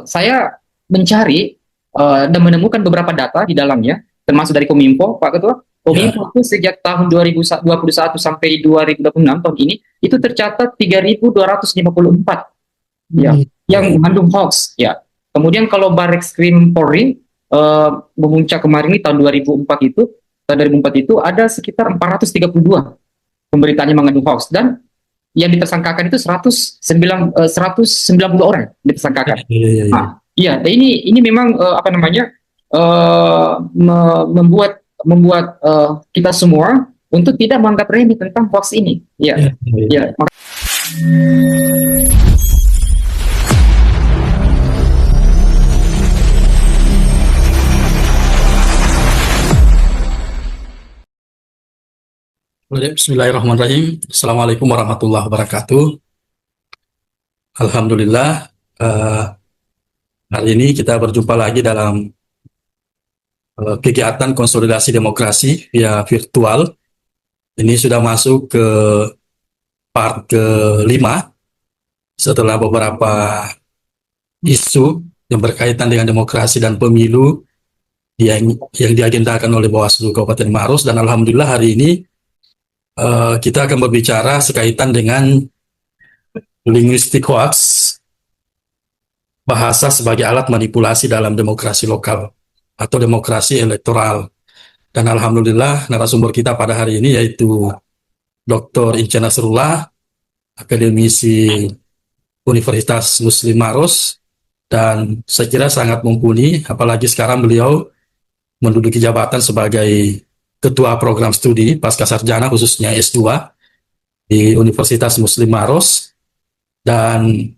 saya mencari dan menemukan beberapa data di dalamnya, termasuk dari Kominfo, Pak Ketua. Ya, Kominfo itu sejak tahun 2021 sampai 2026 tahun ini itu tercatat 3.254 ya yang ya, mengandung hoax ya. Kemudian kalau Barreskrim Polri memuncak kemarin ini tahun 2004 itu ada sekitar 432 pemberitaan yang mengandung hoax dan yang ditersangkakan itu 190 orang ditersangkakan. ya, ya, ya. Nah, iya, ini memang apa namanya membuat membuat kita semua untuk tidak menganggap remeh tentang hoax ini. Ya, Ya, ya, ya. ya. Bismillahirrahmanirrahim. Assalamualaikum warahmatullahi wabarakatuh. Alhamdulillah, eh, hari ini kita berjumpa lagi dalam kegiatan konsolidasi demokrasi via virtual. Ini sudah masuk ke part kelima setelah beberapa isu yang berkaitan dengan demokrasi dan pemilu yang diagendakan oleh Bawaslu Kabupaten Maros, dan alhamdulillah hari ini kita akan berbicara sekaitan dengan linguistik hoax, bahasa sebagai alat manipulasi dalam demokrasi lokal atau demokrasi elektoral. Dan alhamdulillah narasumber kita pada hari ini yaitu Dr. Inca Nasrullah, akademisi Universitas Muslim Maros, dan saya kira sangat mumpuni, apalagi sekarang beliau menduduki jabatan sebagai Ketua Program Studi Pasca Sarjana khususnya S2 di Universitas Muslim Maros. Dan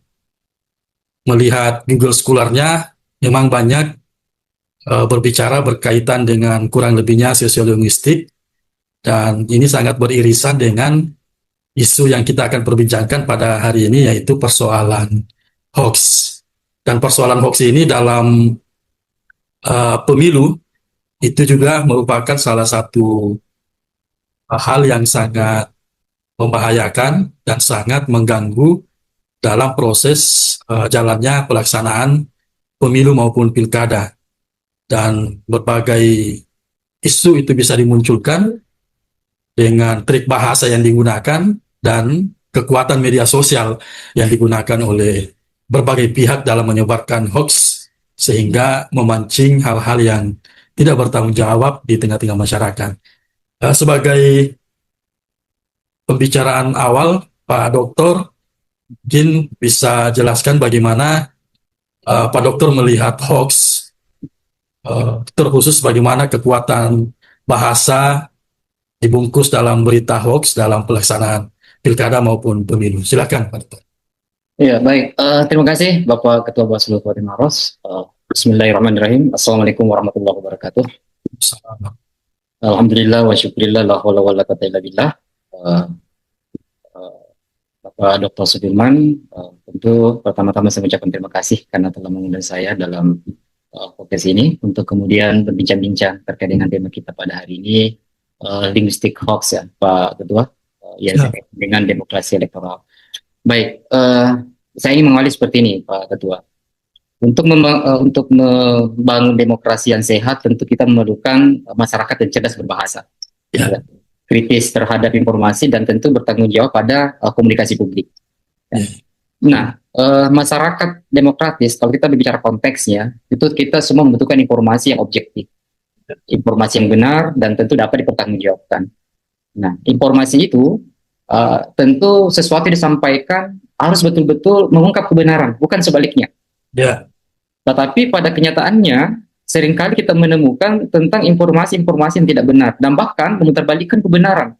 melihat Google Scholar-nya memang banyak berbicara berkaitan dengan kurang lebihnya sosiolinguistik, dan ini sangat beririsan dengan isu yang kita akan perbincangkan pada hari ini, yaitu persoalan hoax. Dan persoalan hoax ini dalam pemilu itu juga merupakan salah satu hal yang sangat membahayakan dan sangat mengganggu dalam proses jalannya pelaksanaan pemilu maupun pilkada. Dan berbagai isu itu bisa dimunculkan dengan trik bahasa yang digunakan dan kekuatan media sosial yang digunakan oleh berbagai pihak dalam menyebarkan hoax, sehingga memancing hal-hal yang tidak bertanggung jawab di tengah-tengah masyarakat. Sebagai pembicaraan awal, Pak Dokter, mungkin bisa jelaskan bagaimana Pak Dokter melihat hoax, terkhusus bagaimana kekuatan bahasa dibungkus dalam berita hoax dalam pelaksanaan pilkada maupun pemilu. Silakan, Pak Dokter. Ya, baik. Terima kasih Bapak Ketua Bawaslu Kabupaten Maros. Bismillahirrahmanirrahim. Assalamualaikum warahmatullahi wabarakatuh. Alhamdulillah wa syukurillah la haula wala quwwata illa billah. Bapak Dr. Sudirman, tentu pertama-tama saya mengucapkan terima kasih karena telah mengundang saya dalam podcast ini untuk kemudian berbincang-bincang terkait dengan tema kita pada hari ini, linguistik hoax ya, Pak Ketua, yang terkait dengan demokrasi elektoral. Baik, saya ingin mengawali seperti ini, Pak Ketua. Untuk membangun demokrasi yang sehat, tentu kita memerlukan masyarakat yang cerdas berbahasa, ya, kritis terhadap informasi, dan tentu bertanggung jawab pada komunikasi publik. Ya. Nah, masyarakat demokratis, kalau kita berbicara konteksnya, itu kita semua membutuhkan informasi yang objektif, informasi yang benar, dan tentu dapat dipertanggungjawabkan. Nah, informasi itu tentu sesuatu yang disampaikan harus betul-betul mengungkap kebenaran, bukan sebaliknya. Ya. Tetapi pada kenyataannya seringkali kita menemukan tentang informasi-informasi yang tidak benar dan bahkan memutarbalikkan kebenaran.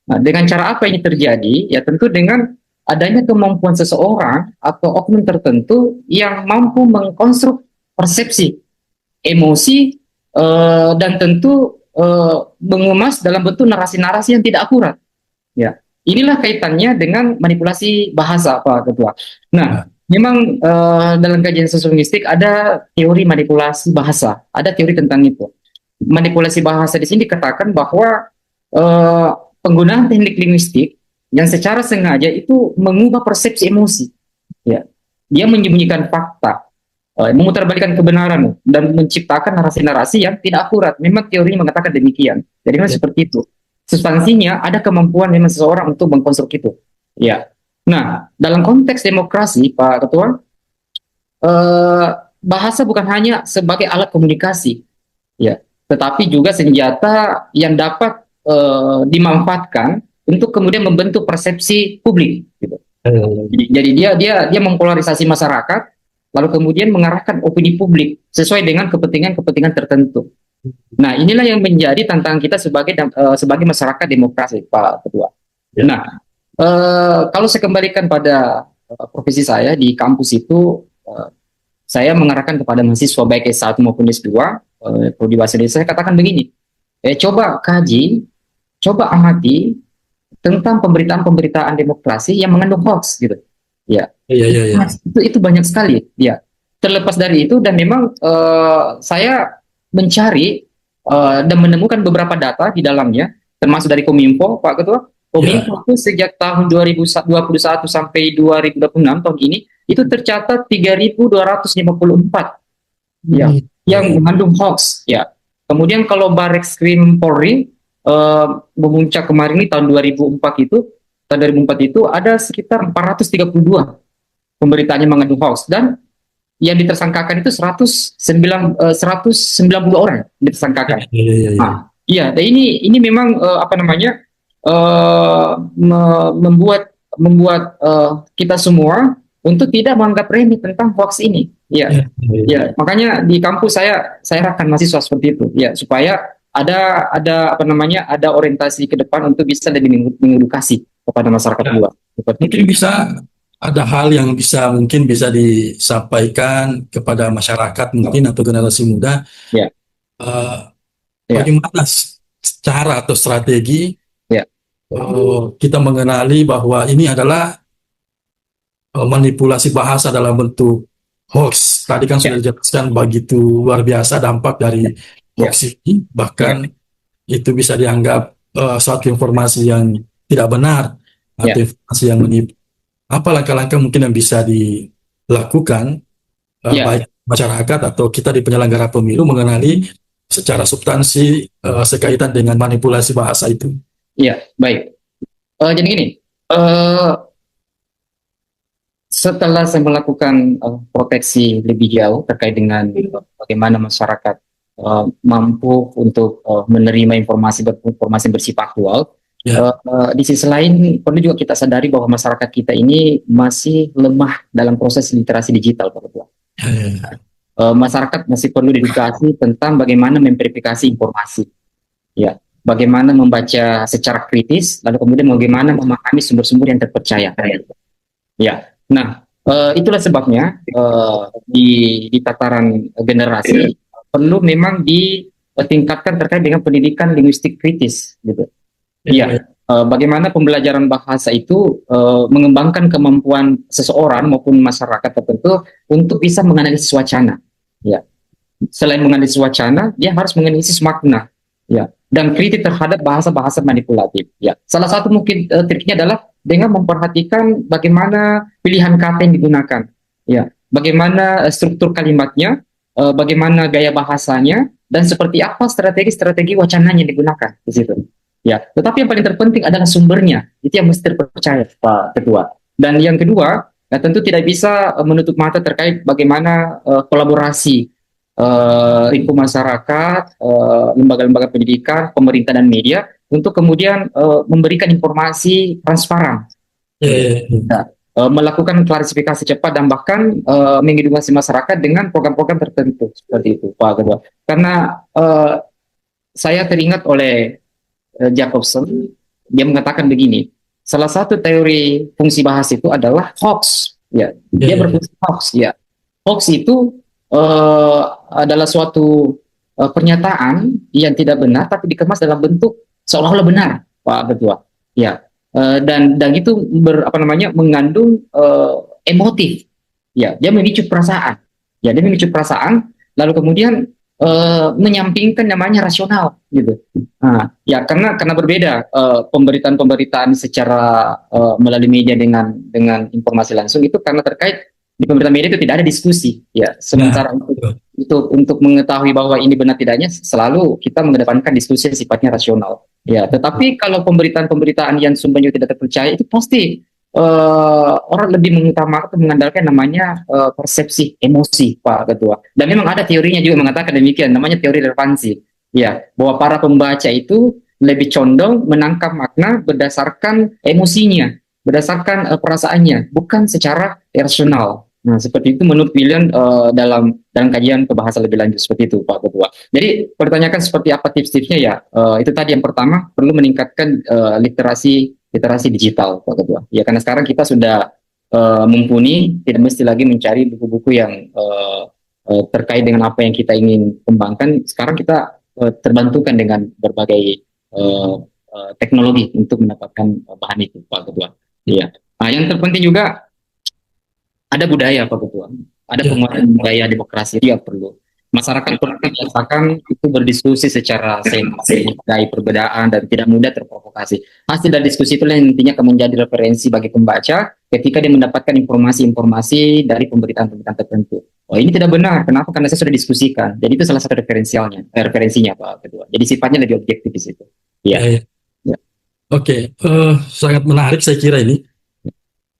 Nah, dengan cara apa ini terjadi? Ya tentu dengan adanya kemampuan seseorang atau oknum tertentu yang mampu mengkonstruk persepsi, emosi, dan tentu mengemas dalam bentuk narasi-narasi yang tidak akurat. Ya, inilah kaitannya dengan manipulasi bahasa, Pak Ketua. Nah, memang dalam kajian sosiolinguistik ada teori manipulasi bahasa, ada teori tentang itu. Manipulasi bahasa di sini dikatakan bahwa penggunaan teknik linguistik yang secara sengaja itu mengubah persepsi emosi, ya, dia menyembunyikan fakta, memutarbalikkan kebenaran dan menciptakan narasi-narasi yang tidak akurat. Memang teorinya mengatakan demikian. Jadi memang Ya. seperti itu. Substansinya ada kemampuan memang seseorang untuk mengkonstruk itu. Ya. Nah, dalam konteks demokrasi, Pak Ketua, eh, bahasa bukan hanya sebagai alat komunikasi, ya, tetapi juga senjata yang dapat dimanfaatkan untuk kemudian membentuk persepsi publik. Gitu. Jadi dia mempolarisasi masyarakat, lalu kemudian mengarahkan opini publik sesuai dengan kepentingan-kepentingan tertentu. Nah, inilah yang menjadi tantangan kita sebagai masyarakat demokrasi, Pak Ketua. Ya. Nah, kalau saya kembalikan pada profesi saya di kampus itu, saya mengarahkan kepada mahasiswa baik S1 maupun S2, prodi bahasa Indonesia, saya katakan begini, coba kaji, coba amati tentang pemberitaan-pemberitaan demokrasi yang mengandung hoax gitu. Ya. Iya, iya, iya. Itu banyak sekali, ya. Terlepas dari itu dan memang saya mencari dan menemukan beberapa data di dalamnya, termasuk dari Kominfo, Pak Ketua. Kominfo itu sejak tahun 2021 sampai 2026 tahun ini itu tercatat 3.254 ya yang mengandung hoax, ya. Kemudian kalau Barreskrim Polri memuncak kemarin ini tahun 2004 itu ada sekitar 432 pemberitaannya mengandung hoax dan yang ditersangkakan itu 190 orang ditersangkakan. Iya, iya, iya. Nah, iya, dan ini memang membuat kita semua untuk tidak menganggap remeh tentang hoax ini. Ya, ya, makanya di kampus saya arahkan mahasiswa seperti itu, ya, supaya ada orientasi ke depan untuk bisa lebih mengedukasi kepada masyarakat luas. Mungkin bisa ada hal yang mungkin bisa disampaikan kepada masyarakat mungkin atau generasi muda. Ya. Bagaimana cara atau strategi kita mengenali bahwa ini adalah manipulasi bahasa dalam bentuk hoax. Tadi kan sudah dijelaskan begitu luar biasa dampak dari hoax ini, bahkan itu bisa dianggap suatu informasi yang tidak benar atau informasi yang menipu. Apa langkah-langkah mungkin yang bisa dilakukan baik masyarakat atau kita di penyelenggara pemilu mengenali secara substansi sekaitan dengan manipulasi bahasa itu? Iya, baik. Jadi gini, setelah saya melakukan proteksi lebih jauh terkait dengan bagaimana masyarakat mampu untuk menerima informasi bersifat aktual, di sisi lain perlu juga kita sadari bahwa masyarakat kita ini masih lemah dalam proses literasi digital, Pak Ketua. Masyarakat masih perlu edukasi tentang bagaimana memverifikasi informasi, ya, bagaimana membaca secara kritis, lalu kemudian bagaimana memahami sumber-sumber yang terpercaya, ya. Nah, itulah sebabnya di tataran generasi perlu memang ditingkatkan terkait dengan pendidikan linguistik kritis, gitu. Iya, bagaimana pembelajaran bahasa itu mengembangkan kemampuan seseorang maupun masyarakat tertentu untuk bisa menganalisis wacana. Ya, selain menganalisis wacana, dia harus menganalisis makna, ya, dan kritik terhadap bahasa-bahasa manipulatif. Ya, salah satu mungkin triknya adalah dengan memperhatikan bagaimana pilihan kata yang digunakan, ya, bagaimana struktur kalimatnya, bagaimana gaya bahasanya, dan seperti apa strategi-strategi wacananya yang digunakan di situ. Ya, tetapi yang paling terpenting adalah sumbernya, itu yang mesti terpercaya, Pak Ketua. Dan yang kedua, tentu tidak bisa menutup mata terkait bagaimana kolaborasi lingkup masyarakat, lembaga-lembaga pendidikan, pemerintah dan media untuk kemudian memberikan informasi transparan, melakukan klarifikasi cepat dan bahkan mengedukasi masyarakat dengan program-program tertentu seperti itu, Pak Ketua. Karena saya teringat oleh Jacobson, dia mengatakan begini, salah satu teori fungsi bahasa itu adalah hoax, ya. Dia berfungsi hoax, ya. Hoax itu adalah suatu pernyataan yang tidak benar tapi dikemas dalam bentuk seolah-olah benar, Pak Ketua. Ya. Dan itu mengandung emotif. Ya, dia memicu perasaan. Ya, dia memicu perasaan lalu kemudian menyampingkan namanya rasional, gitu. Nah, ya karena berbeda pemberitaan secara melalui media dengan informasi langsung itu karena terkait di pemberitaan media itu tidak ada diskusi, ya. Nah, Sementara betul. untuk mengetahui bahwa ini benar tidaknya selalu kita mengedepankan diskusi yang sifatnya rasional, ya. Tetapi kalau pemberitaan-pemberitaan yang sumbernya tidak terpercaya itu pasti orang lebih mengutamakan atau mengandalkan namanya persepsi emosi, Pak Ketua. Dan memang ada teorinya juga mengatakan demikian, namanya teori relevansi, ya, bahwa para pembaca itu lebih condong menangkap makna berdasarkan emosinya, berdasarkan perasaannya, bukan secara rasional. Nah, seperti itu menurut William dalam kajian kebahasa lebih lanjut seperti itu, Pak Ketua. Jadi pertanyakan seperti apa tips-tipsnya ya? Itu tadi yang pertama perlu meningkatkan literasi digital, Pak Ketua. Ya karena sekarang kita sudah mumpuni, tidak mesti lagi mencari buku-buku yang terkait dengan apa yang kita ingin kembangkan. Sekarang kita terbantukan dengan berbagai teknologi untuk mendapatkan bahan itu, Pak Ketua. Iya. Nah, yang terpenting juga ada budaya, Pak Ketua. Ada Ya, penguatan budaya demokrasi itu yang perlu. Masyarakat perlu dibiasakan itu berdiskusi secara sehat, menghargai perbedaan dan tidak mudah terprovokasi. Hasil dari diskusi itulah yang nantinya akan menjadi referensi bagi pembaca ketika dia mendapatkan informasi-informasi dari pemberitaan-pemberitaan tertentu. Oh ini tidak benar, kenapa? Karena saya sudah diskusikan. Jadi itu salah satu referensinya Pak Ketua. Jadi sifatnya lebih objektif di situ. ya, Iya. ya. Ya. Oke, sangat menarik saya kira ini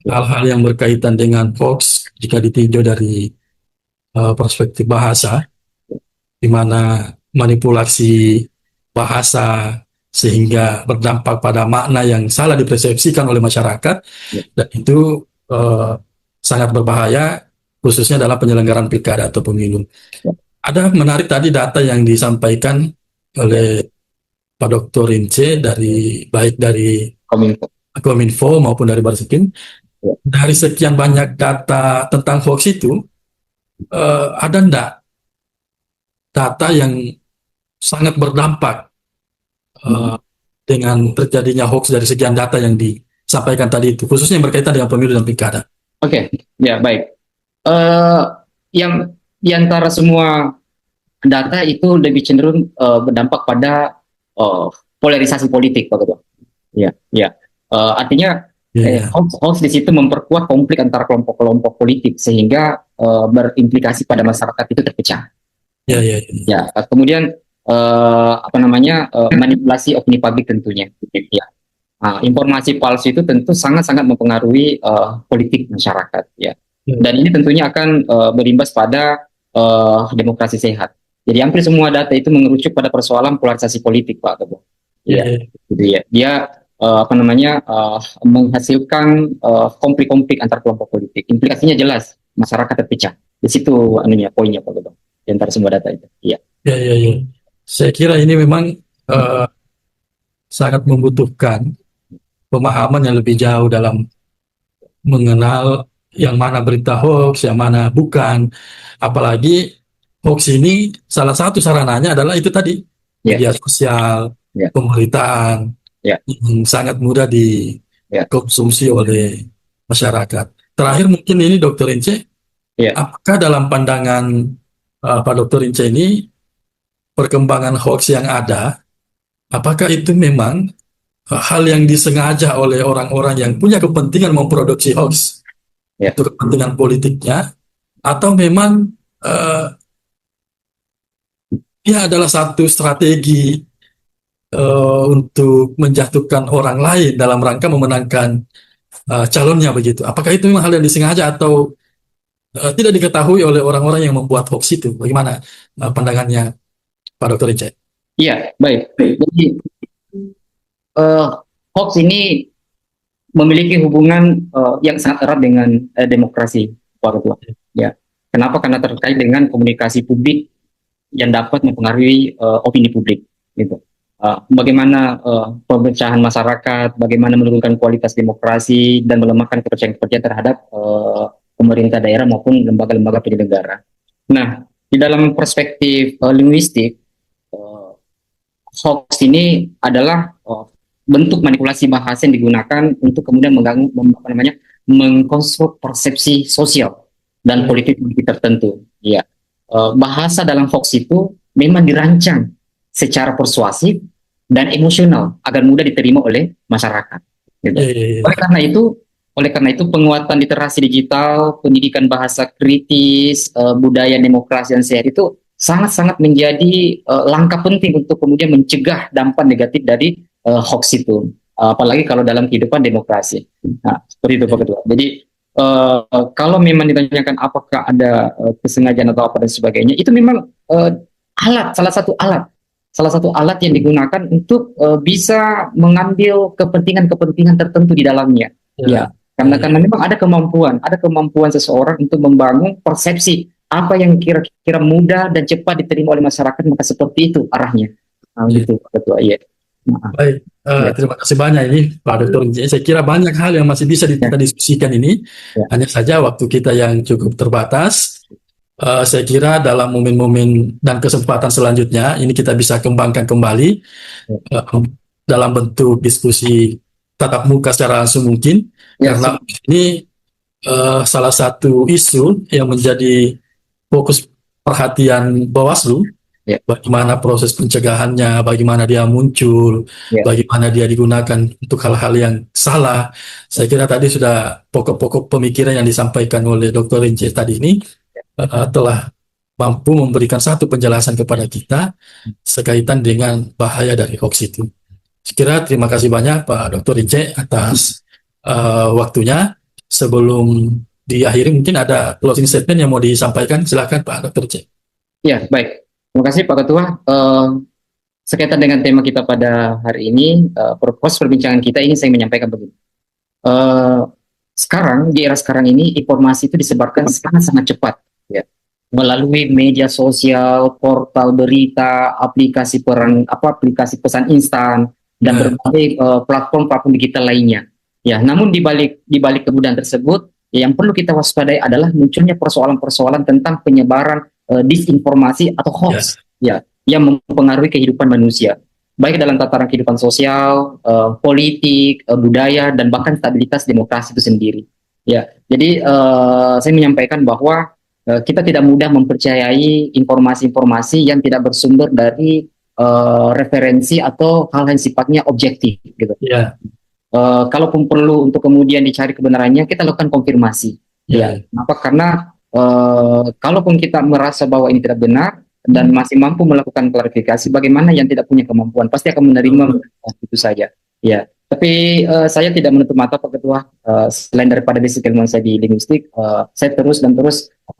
hal-hal yang berkaitan dengan hoax jika ditinjau dari perspektif bahasa, di mana manipulasi bahasa sehingga berdampak pada makna yang salah dipersepsikan oleh masyarakat, Ya. dan itu sangat berbahaya khususnya dalam penyelenggaraan pilkada atau pemilu. Ya. Ada menarik tadi data yang disampaikan oleh Pak Dr. Ince dari baik dari Kominfo. Kominfo maupun dari Bareskrim. Ya. Dari sekian banyak data tentang hoax itu, ada enggak data yang sangat berdampak dengan terjadinya hoax dari sekian data yang disampaikan tadi itu, khususnya yang berkaitan dengan pemilu dan pilkada? Oke, ya baik. Yang di antara semua data itu lebih cenderung berdampak pada polarisasi politik, Pak Ketua. Ya, ya. Artinya Ya, hoax di situ memperkuat konflik antara kelompok-kelompok politik sehingga berimplikasi pada masyarakat itu terpecah. ya, ya, ya. Ya, kemudian manipulasi opini publik tentunya. Ya. Informasi palsu itu tentu sangat-sangat mempengaruhi politik masyarakat. Ya. Ya. Dan ini tentunya akan berimbas pada demokrasi sehat. Jadi hampir semua data itu mengerucut pada persoalan polarisasi politik, Pak Ketua. Ya, Iya, ya. gitu ya. Dia menghasilkan konflik-konflik antar kelompok politik. Implikasinya jelas, masyarakat terpecah. Di situ anunya poinnya, Pak Ketua. Di antara semua data itu. Iya. Ya, ya, ya. Saya kira ini memang sangat membutuhkan pemahaman yang lebih jauh dalam mengenal yang mana berita hoax, yang mana bukan. Apalagi hoax ini salah satu sarananya adalah itu tadi, Ya. media sosial, Ya. pemberitaan Ya. yang sangat mudah Ya. dikonsumsi oleh masyarakat. Terakhir mungkin ini Dr. Ince, Ya. apakah dalam pandangan Pak Dr. Ince ini perkembangan hoax yang ada, apakah itu memang hal yang disengaja oleh orang-orang yang punya kepentingan memproduksi hoax Ya. untuk kepentingan politiknya, atau memang dia adalah satu strategi untuk menjatuhkan orang lain dalam rangka memenangkan calonnya begitu. Apakah itu memang hal yang disengaja atau tidak diketahui oleh orang-orang yang membuat hoax itu? Bagaimana pandangannya Pak Dr. Ince? Iya, baik. Jadi hoax ini memiliki hubungan yang sangat erat dengan demokrasi, Pak Ketua. Ya, kenapa? Karena terkait dengan komunikasi publik yang dapat mempengaruhi opini publik, gitu. Bagaimana pemecahan masyarakat, bagaimana menurunkan kualitas demokrasi dan melemahkan kepercayaan terhadap pemerintah daerah maupun lembaga-lembaga penyelenggara. Nah, di dalam perspektif linguistik, hoax ini adalah bentuk manipulasi bahasa yang digunakan untuk kemudian mengganggu, mengkonstruk persepsi sosial dan politik tertentu. Ya, bahasa dalam hoax itu memang dirancang secara persuasif dan emosional agar mudah diterima oleh masyarakat. Gitu. Oleh karena itu, Oleh karena itu penguatan literasi digital, pendidikan bahasa kritis, budaya demokrasi yang sehat itu sangat-sangat menjadi langkah penting untuk kemudian mencegah dampak negatif dari hoax itu. Apalagi kalau dalam kehidupan demokrasi. Nah, seperti itu Pak Ketua. Jadi kalau memang ditanyakan apakah ada kesengajaan atau apa dan sebagainya, itu memang alat, salah satu alat yang digunakan untuk bisa mengambil kepentingan-kepentingan tertentu di dalamnya. Ya, karena memang ada kemampuan seseorang untuk membangun persepsi apa yang kira-kira mudah dan cepat diterima oleh masyarakat, maka seperti itu arahnya. Nah, gitu, Pak Ketua. Iya. Nah, Baik, ya, terima kasih banyak ini Pak Dr. Saya kira banyak hal yang masih bisa ya, kita diskusikan ini. ya, Hanya saja waktu kita yang cukup terbatas. Saya kira dalam momen-momen dan kesempatan selanjutnya ini kita bisa kembangkan kembali eh, dalam bentuk diskusi tatap muka secara langsung mungkin, ya, karena ini salah satu isu yang menjadi fokus perhatian Bawaslu. ya, Bagaimana proses pencegahannya, bagaimana dia muncul, ya, bagaimana dia digunakan untuk hal-hal yang salah. Saya kira tadi sudah pokok-pokok pemikiran yang disampaikan oleh Dr. Rince tadi ini telah mampu memberikan satu penjelasan kepada kita sekaitan dengan bahaya dari hoax itu. Saya kira terima kasih banyak Pak Dr. Rince atas waktunya. Sebelum diakhiri mungkin ada closing statement yang mau disampaikan. Silakan Pak Dr. Rince. ya, baik. Terima kasih Pak Ketua. Sekaitan dengan tema kita pada hari ini, purpose perbincangan kita ini saya menyampaikan begini. Sekarang di era sekarang ini informasi itu disebarkan sangat-sangat cepat, ya, melalui media sosial, portal berita, aplikasi pesan instan dan berbagai platform digital lainnya. Ya, namun di balik kemudahan tersebut, ya, yang perlu kita waspadai adalah munculnya persoalan-persoalan tentang penyebaran disinformasi atau hoax, ya, yang mempengaruhi kehidupan manusia, baik dalam tataran kehidupan sosial, politik, budaya, dan bahkan stabilitas demokrasi itu sendiri. Ya, jadi saya menyampaikan bahwa kita tidak mudah mempercayai informasi-informasi yang tidak bersumber dari referensi atau hal yang sifatnya objektif, gitu. Ya. Kalaupun perlu untuk kemudian dicari kebenarannya, kita lakukan konfirmasi. Ya, kenapa? Karena kalaupun kita merasa bahwa ini tidak benar dan masih mampu melakukan klarifikasi, bagaimana yang tidak punya kemampuan pasti akan menerima itu saja. Ya, tapi saya tidak menutup mata Pak Ketua. Selain daripada basic ilmu saya di linguistik, saya terus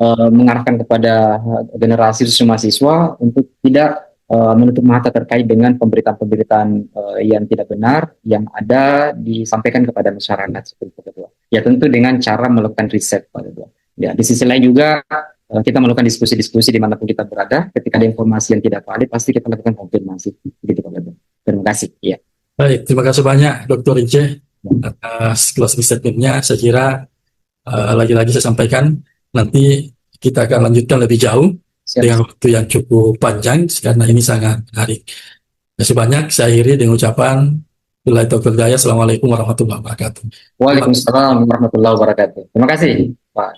mengarahkan kepada generasi khususnya mahasiswa untuk tidak menutup mata terkait dengan pemberitaan-pemberitaan yang tidak benar yang ada disampaikan kepada masyarakat seperti Pak Ketua. Ya, tentu dengan cara melakukan riset Pak Ketua. Ya, di sisi lain juga kita melakukan diskusi-diskusi dimanapun kita berada. Ketika ada informasi yang tidak valid, pasti kita lakukan konfirmasi. Begitu Pak Ketua. Terima kasih. Ya. Baik, terima kasih banyak Dr. Rince atas closing statement-nya. Saya kira lagi-lagi saya sampaikan nanti kita akan lanjutkan lebih jauh dengan waktu yang cukup panjang karena ini sangat menarik. Terima kasih banyak. Saya akhiri dengan ucapan Billahi taufiq wal hidayah. Assalamualaikum warahmatullahi wabarakatuh. Waalaikumsalam warahmatullahi wabarakatuh. Terima kasih Pak.